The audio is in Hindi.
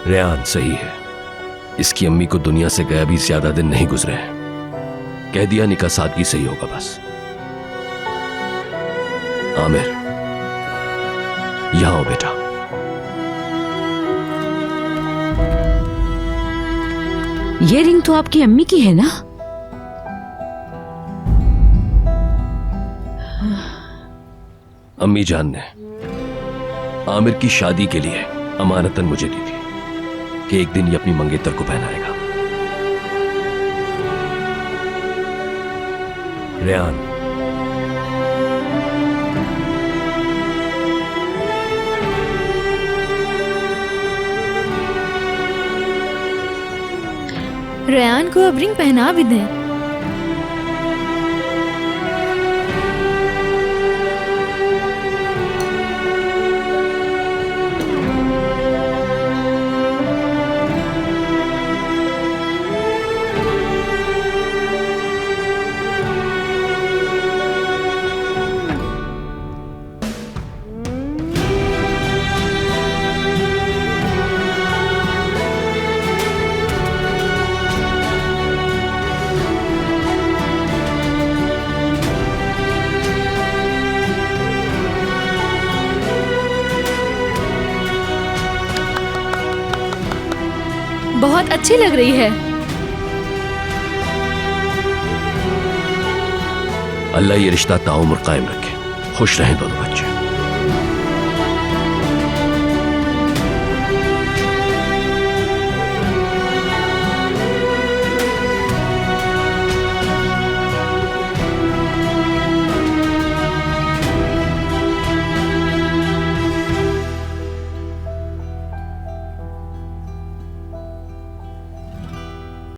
रेयान सही है। इसकी अम्मी को दुनिया से गया भी ज्यादा दिन नहीं गुजरे हैं। कह दिया निकाह सादगी सही होगा बस। आमिर, यहां आओ बेटा। ये रिंग तो आपकी अम्मी की है ना? अम्मी जान ने आमिर की शादी के लिए अमानतन मुझे दी थी कि एक दिन ये अपनी मंगेतर को पहनाएगा। रेयान, रेयान को अब रिंग पहना भी दें। बहुत अच्छी लग रही है। अल्लाह ये रिश्ता ताउम्र कायम रखे। खुश रहें दोनों बच्चे।